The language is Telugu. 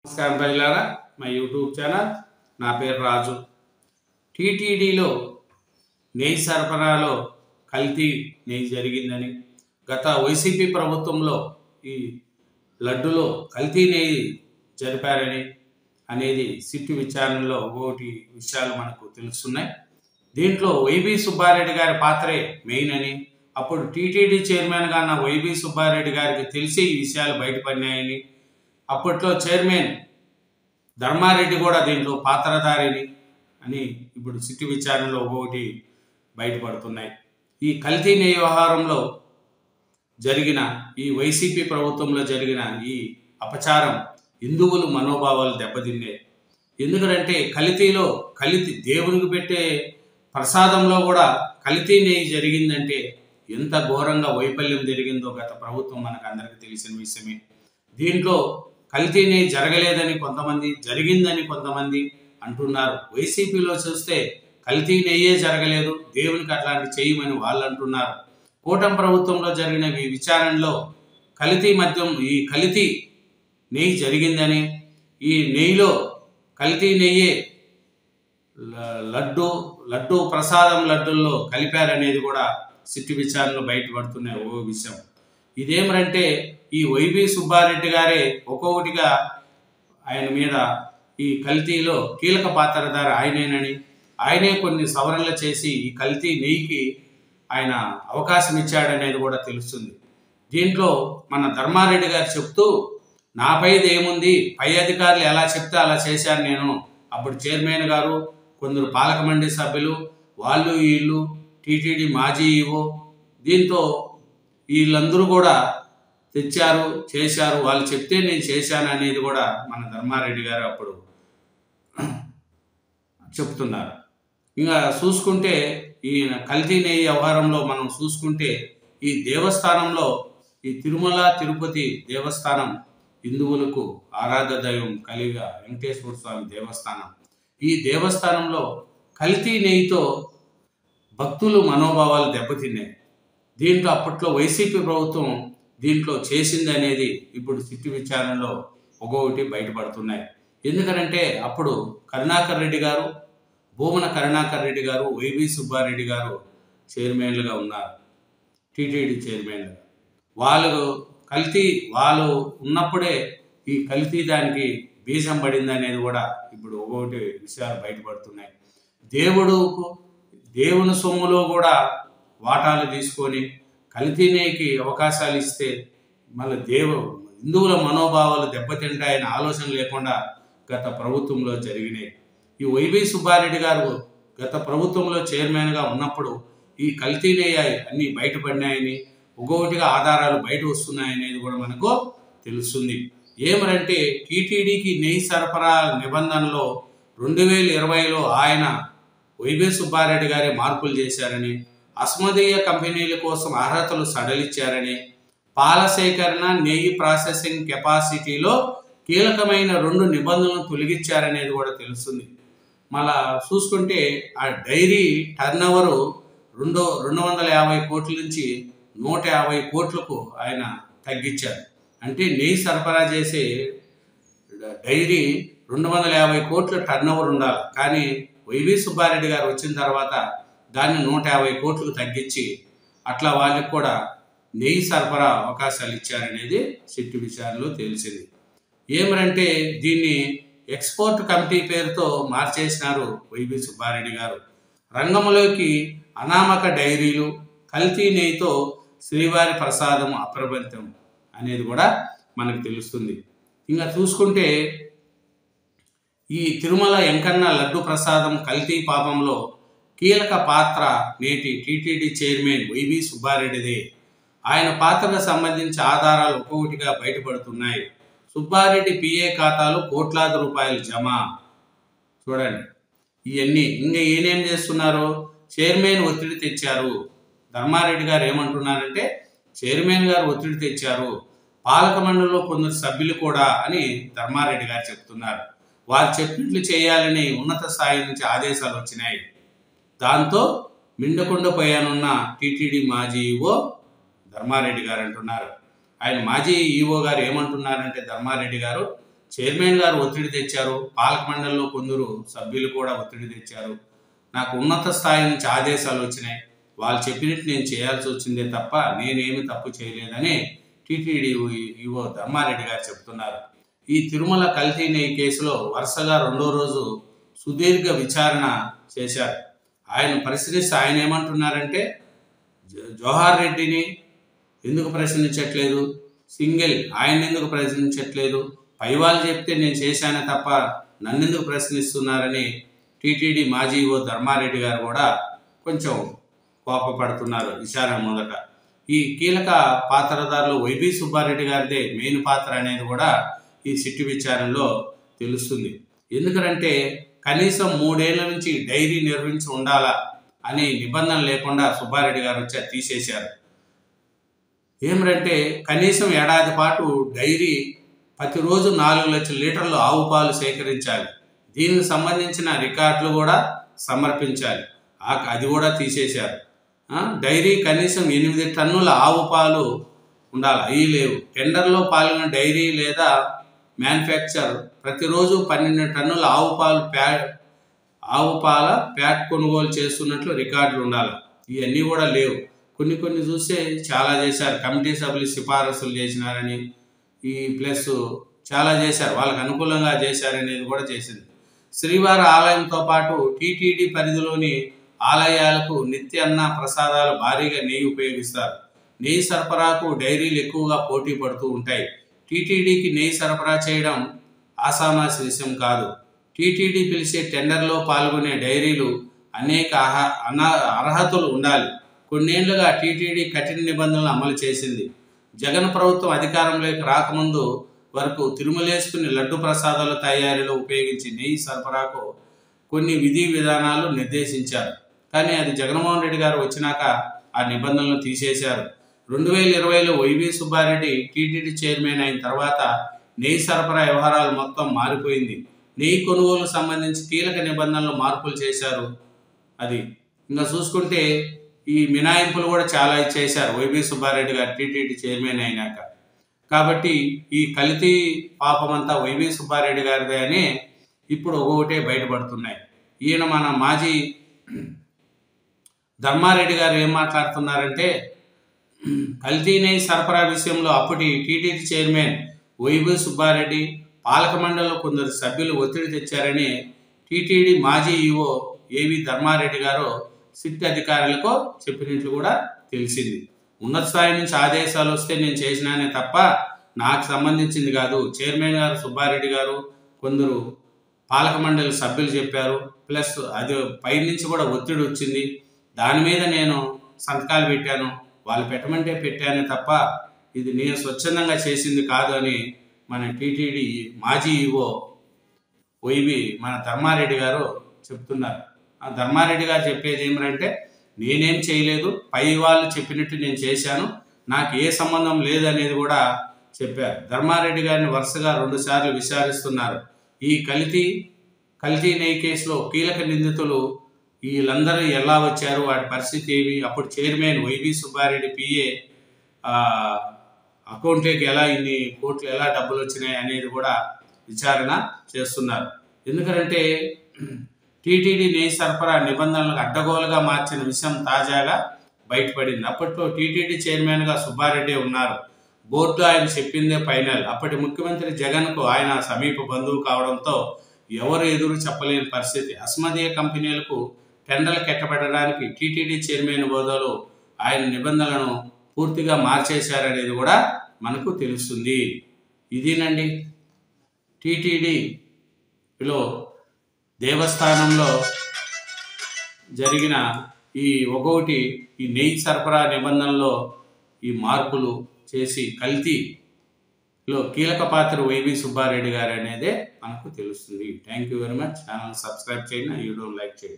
నమస్కారం ప్రజలారా, మా యూట్యూబ్ ఛానల్. నా పేరు రాజు. టీటీడీలో నెయ్యి సరఫరాలో కల్తీ నెయ్యి జరిగిందని, గత వైసీపీ ప్రభుత్వంలో ఈ లడ్డులో కల్తీ నెయ్యి జరిపారని అనేది సిట్టు విచారణలో ఒకటి విషయాలు మనకు తెలుస్తున్నాయి. దీంట్లో వైబీ సుబ్బారెడ్డి గారి పాత్రే మెయిన్ అని, అప్పుడు టీటీడీ చైర్మన్గా ఉన్న వైబీ సుబ్బారెడ్డి గారికి తెలిసి ఈ విషయాలు బయటపడినాయని, అప్పట్లో చైర్మన్ ధర్మారెడ్డి కూడా దీంట్లో పాత్రధారిని అని ఇప్పుడు సిట్టు విచారణలో ఒకటి బయటపడుతున్నాయి. ఈ కల్తీ నెయ్యి వ్యవహారంలో జరిగిన ఈ వైసీపీ ప్రభుత్వంలో జరిగిన ఈ అపచారం హిందువులు మనోభావాలు దెబ్బతిన్నాయి. ఎందుకంటే కల్తీ దేవునికి పెట్టే ప్రసాదంలో కూడా కల్తీ నెయ్యి జరిగిందంటే ఎంత ఘోరంగా వైఫల్యం జరిగిందో గత ప్రభుత్వం మనకు అందరికీ తెలిసిన విషయమే. దీంట్లో కల్తీ నెయ్యి జరగలేదని కొంతమంది, జరిగిందని కొంతమంది అంటున్నారు. వైసీపీలో చూస్తే కల్తీ నెయ్యే జరగలేదు, దేవునికి అట్లాంటి చేయమని వాళ్ళు అంటున్నారు. కూటమి ప్రభుత్వంలో జరిగిన ఈ విచారణలో ఈ కల్తీ నెయ్యి జరిగిందని, ఈ నెయ్యిలో కల్తీ నెయ్యే లడ్డు ప్రసాదం లడ్డుల్లో కలిపారనేది కూడా సిట్టు విచారణలో బయటపడుతున్నాయి. ఓ విషయం ఇదేమంటే, ఈ వైబీ సుబ్బారెడ్డి గారే ఒక్కొక్కటిగా ఆయన మీద ఈ కల్తీలో కీలక పాత్రధారి ఆయనేనని, ఆయనే కొన్ని సవరణలు చేసి ఈ కల్తీ నెయ్యికి ఆయన అవకాశం ఇచ్చాడనేది కూడా తెలుస్తుంది. దీంట్లో మన ధర్మారెడ్డి గారు చెప్తూ, నాపైది ఏముంది, పై అధికారులు ఎలా చెప్తే అలా చేశాను నేను. అప్పుడు చైర్మన్ గారు, కొందరు పాలక మండలి సభ్యులు, వాళ్ళు వీళ్ళు, టీటీడీ మాజీ ఈవో, దీంతో వీళ్ళందరూ కూడా తెచ్చారు, చేశారు, వాళ్ళు చెప్తే నేను చేశాను అనేది కూడా మన ధర్మారెడ్డి గారు అప్పుడు చెప్తున్నారు. ఇంకా చూసుకుంటే ఈ కల్తీ నెయ్యి వ్యవహారంలో మనం చూసుకుంటే, ఈ దేవస్థానంలో ఈ తిరుమల తిరుపతి దేవస్థానం హిందువులకు ఆరాధ్య దైవం కలిగ వెంకటేశ్వర స్వామి దేవస్థానం. ఈ దేవస్థానంలో కల్తీ నెయ్యితో భక్తులు మనోభావాలు దెబ్బతిన్నాయి. దీంట్లో అప్పట్లో వైసీపీ ప్రభుత్వం దీంట్లో చేసింది అనేది ఇప్పుడు సిట్టు విచారణలో ఒక్కొక్కటి బయటపడుతున్నాయి. ఎందుకంటే అప్పుడు కరుణాకర్ రెడ్డి గారు, భూమన కరుణాకర్ రెడ్డి గారు, వైబీ సుబ్బారెడ్డి గారు చైర్మన్లుగా ఉన్నారు, టీటీడీ చైర్మన్లుగా. వాళ్ళు ఉన్నప్పుడే ఈ కల్తీ దానికి బీజం పడింది అనేది కూడా ఇప్పుడు ఒక్కొక్కటి విషయాలు బయటపడుతున్నాయి. దేవుని సొమ్ములో కూడా వాటాలు తీసుకొని కల్తీనేకి అవకాశాలు ఇస్తే మళ్ళీ హిందువుల మనోభావాలు దెబ్బతింటాయని ఆలోచన లేకుండా గత ప్రభుత్వంలో జరిగినాయి. ఈ వైబీ సుబ్బారెడ్డి గారు గత ప్రభుత్వంలో చైర్మన్గా ఉన్నప్పుడు ఈ కల్తీ నెయ్యి అన్నీ బయటపడినాయని, ఒక్కొక్కటిగా ఆధారాలు బయట వస్తున్నాయనేది కూడా మనకు తెలుస్తుంది. ఏమనంటే, టీటీడీకి నెయ్యి సరఫరా నిబంధనలో 2020లో ఆయన వైబీ సుబ్బారెడ్డి గారే మార్పులు చేశారని, అస్మదీయ కంపెనీల కోసం అర్హతలు సడలిచ్చారని, పాల సేకరణ, నెయ్యి ప్రాసెసింగ్ కెపాసిటీలో కీలకమైన 2 నిబంధనలను తొలగించారనేది కూడా తెలుస్తుంది. మళ్ళా చూసుకుంటే ఆ డైరీ టర్నోవరు 250 కోట్ల నుంచి 150 కోట్లకు ఆయన తగ్గించారు. అంటే నెయ్యి సరఫరా చేసే డైరీ 250 కోట్ల టర్నోవర్ ఉండాలి, కానీ వైబీ సుబ్బారెడ్డి గారు వచ్చిన తర్వాత దాన్ని 150 కోట్లకు తగ్గించి అట్లా వాళ్ళకి కూడా నెయ్యి సరఫరా అవకాశాలు ఇచ్చారనేది సిట్టు విచారణలో తెలిసింది. ఏమనంటే, దీన్ని ఎక్స్పోర్ట్ కమిటీ పేరుతో మార్చేసినారు వైబీ సుబ్బారెడ్డి గారు. రంగంలోకి అనామక డైరీలు, కల్తీ నెయ్యితో శ్రీవారి ప్రసాదం అప్రమత్తం అనేది కూడా మనకు తెలుస్తుంది. ఇంకా చూసుకుంటే, ఈ తిరుమల వెంకన్న లడ్డు ప్రసాదం కల్తీ పాపంలో కీలక పాత్ర నేటి టీటీడీ చైర్మన్ వైబీ సుబ్బారెడ్డిదే. ఆయన పాత్రకు సంబంధించి ఆధారాలు ఒక్కొక్కటిగా బయటపడుతున్నాయి. సుబ్బారెడ్డి పిఏ ఖాతాలో కోట్లాది రూపాయలు జమ. చూడండి ఇవన్నీ. ఇంకా ఈయనేం చేస్తున్నారు, చైర్మన్ ఒత్తిడి తెచ్చారు. ధర్మారెడ్డి గారు ఏమంటున్నారంటే, చైర్మన్ గారు ఒత్తిడి తెచ్చారు, పాలక మండలిలో కొందరు సభ్యులు కూడా అని ధర్మారెడ్డి గారు చెప్తున్నారు. వారు చెప్పినట్లు చేయాలని ఉన్నత స్థాయి నుంచి ఆదేశాలు వచ్చినాయి. దాంతో మిండకుండా పోయానున్న టీటీడీ మాజీ ఈవో ధర్మారెడ్డి గారు అంటున్నారు. ఆయన మాజీ ఈవో గారు ఏమంటున్నారంటే, ధర్మారెడ్డి గారు, చైర్మన్ గారు ఒత్తిడి తెచ్చారు, పాలక మండలిలో కొందరు సభ్యులు కూడా ఒత్తిడి తెచ్చారు. నాకు ఉన్నత స్థాయి నుంచి ఆదేశాలు వచ్చినాయి, వాళ్ళు చెప్పినట్టు నేను చేయాల్సి వచ్చిందే తప్ప నేనేమి తప్పు చేయలేదని టీటీడీ ఈవో ధర్మారెడ్డి గారు చెప్తున్నారు. ఈ తిరుమల కల్తీ నెయ్యి కేసులో వరుసగా రెండో రోజు సుదీర్ఘ విచారణ చేశారు. ఆయన పరిశీలిస్తే ఆయన ఏమంటున్నారంటే, జవహర్ రెడ్డిని ఎందుకు ప్రశ్నించట్లేదు, సింగిల్ ఆయన ఎందుకు ప్రశ్నించట్లేదు, పై వాళ్ళు చెప్తే నేను చేశానే తప్ప నన్నెందుకు ప్రశ్నిస్తున్నారని టీటీడీ మాజీ ఈవో ధర్మారెడ్డి గారు కూడా కొంచెం కోపపడుతున్నారు విచారణ మొదట. ఈ కీలక పాత్రధారులు వైబీ సుబ్బారెడ్డి గారిదే మెయిన్ పాత్ర అనేది కూడా ఈ సిట్టు విచారణలో తెలుస్తుంది. ఎందుకంటే కనీసం 3 ఏళ్ల నుంచి డైరీ నిర్వహించి ఉండాలా అనే నిబంధన లేకుండా సుబ్బారెడ్డి గారు వచ్చి తీసేశారు. ఏమిటంటే కనీసం ఏడాది పాటు డైరీ ప్రతిరోజు 4 లక్షల లీటర్లు ఆవు పాలు సేకరించాలి, దీనికి సంబంధించిన రికార్డులు కూడా సమర్పించాలి, అది కూడా తీసేశారు. డైరీ కనీసం 8 టన్నుల ఆవు పాలు ఉండాలి, అవి లేవు. టెండర్లో పాల్గొన్న డైరీ లేదా మ్యానుఫ్యాక్చర్ ప్రతిరోజు 12 టన్నుల ఆవు పాల ప్యాట్ కొనుగోలు చేస్తున్నట్లు రికార్డులు ఉండాలి, ఇవన్నీ కూడా లేవు. కొన్ని చూస్తే చాలా చేశారు, కమిటీ సభ్యులు సిఫారసులు చేసినారని ఈ ప్లస్ చాలా చేశారు, వాళ్ళకు అనుకూలంగా చేశారనేది కూడా చేసింది. శ్రీవారి ఆలయంతో పాటు టీటీడీ పరిధిలోని ఆలయాలకు నిత్యాన్న ప్రసాదాలు భారీగా నెయ్యి ఉపయోగిస్తారు. నెయ్యి సరఫరాకు డైరీలు ఎక్కువగా పోటీ పడుతూ ఉంటాయి. టీటీడీకి నెయ్యి సరఫరా చేయడం ఆసామాసి విషయం కాదు. టీటీడీ పిలిచే టెండర్లో పాల్గొనే డైరీలు అనేక అర్హతలు ఉండాలి. కొన్నేళ్లుగా టీటీడీ కఠిన నిబంధనలు అమలు చేసింది. జగన్ ప్రభుత్వం అధికారంలోకి రాకముందు వరకు తిరుమలేసుకుని లడ్డు ప్రసాదాల తయారీలో ఉపయోగించి నెయ్యి సరఫరాకు కొన్ని విధి విధానాలు నిర్దేశించారు. కానీ అది జగన్మోహన్ రెడ్డి గారు వచ్చినాక ఆ నిబంధనలు తీసేశారు. 2020లో వైబీ సుబ్బారెడ్డి టీటీడీ చైర్మన్ అయిన తర్వాత నెయ్యి సరఫరా వ్యవహారాలు మొత్తం మారిపోయింది. నెయ్యి కొనుగోలు సంబంధించి కీలక నిబంధనలు మార్పులు చేశారు. అది ఇంకా చూసుకుంటే ఈ మినాయింపులు కూడా చాలా ఇచ్చేశారు వైబీ సుబ్బారెడ్డి గారు టీటీడీ చైర్మన్ అయినాక. కాబట్టి ఈ కల్తీ పాపమంతా వైబీ సుబ్బారెడ్డి గారిదే అని ఇప్పుడు ఒక్కొక్కటే బయటపడుతున్నాయి. ఈయన మన మాజీ ధర్మారెడ్డి గారు ఏం మాట్లాడుతున్నారంటే, కల్తీ నెయ్యి సరఫరా విషయంలో అప్పటి టీటీడీ చైర్మన్ వైబీ సుబ్బారెడ్డి, పాలక మండలిలో కొందరు సభ్యులు ఒత్తిడి తెచ్చారని టీటీడీ మాజీ ఈవో ఏవి ధర్మారెడ్డి గారు సిట్ అధికారులకు చెప్పినట్లు కూడా తెలిసింది. ఉన్నత స్థాయి నుంచి ఆదేశాలు వస్తే నేను చేసినానే తప్ప నాకు సంబంధించింది కాదు. చైర్మన్ గారు సుబ్బారెడ్డి గారు, కొందరు పాలక మండలి సభ్యులు చెప్పారు, ప్లస్ అది పైనుంచి కూడా ఒత్తిడి వచ్చింది, దాని మీద నేను సంతకాలు పెట్టాను, వాళ్ళు పెట్టమంటే పెట్టానే తప్ప ఇది నేను స్వచ్ఛందంగా చేసింది కాదు అని మన టీటీడీ మాజీ ఈవో వైబీ మన ధర్మారెడ్డి గారు చెప్తున్నారు. ఆ ధర్మారెడ్డి గారు చెప్పేది ఏమిటంటే, నేనేం చేయలేదు, పై వాళ్ళు చెప్పినట్టు నేను చేశాను, నాకు ఏ సంబంధం లేదనేది కూడా చెప్పారు. ధర్మారెడ్డి గారిని వరుసగా 2 సార్లు విచారిస్తున్నారు. ఈ కల్తీ నెయ్యి కేసులో కీలక నిందితులు వీళ్ళందరూ ఎలా వచ్చారు, వాటి పరిస్థితి ఏమి, అప్పుడు చైర్మన్ వైబీ సుబ్బారెడ్డి పిఏ అకౌంట్లోకి ఇన్ని కోట్లు ఎలా డబ్బులు వచ్చినాయి అనేది కూడా విచారణ చేస్తున్నారు. ఎందుకంటే టీటీడీ నెయ్యి సరఫరా నిబంధనలకు అడ్డగోలుగా మార్చిన విషయం తాజాగా బయటపడింది. అప్పట్లో టీటీడీ చైర్మన్గా సుబ్బారెడ్డి ఉన్నారు. బోర్డు ఆయన చెప్పిందే ఫైనల్. అప్పటి ముఖ్యమంత్రి జగన్కు ఆయన సమీప బంధువు కావడంతో ఎవరు ఎదురు చెప్పలేని పరిస్థితి. అస్మదీయ కంపెనీలకు టెండర్లు కట్టబెట్టడానికి టీటీడీ చైర్మన్ హోదాలో ఆయన నిబంధనలను పూర్తిగా మార్చేశారనేది కూడా మనకు తెలుస్తుంది. ఇదేనండి టీటీడీలో దేవస్థానంలో జరిగిన ఈ నెయ్యి సరఫరా నిబంధనలో ఈ మార్పులు చేసి కల్తీలో కీలక పాత్ర వైబీ సుబ్బారెడ్డి గారు అనేదే మనకు తెలుస్తుంది. Thank you very much. Channel subscribe చేయండి, వీడియో లైక్ చేయండి.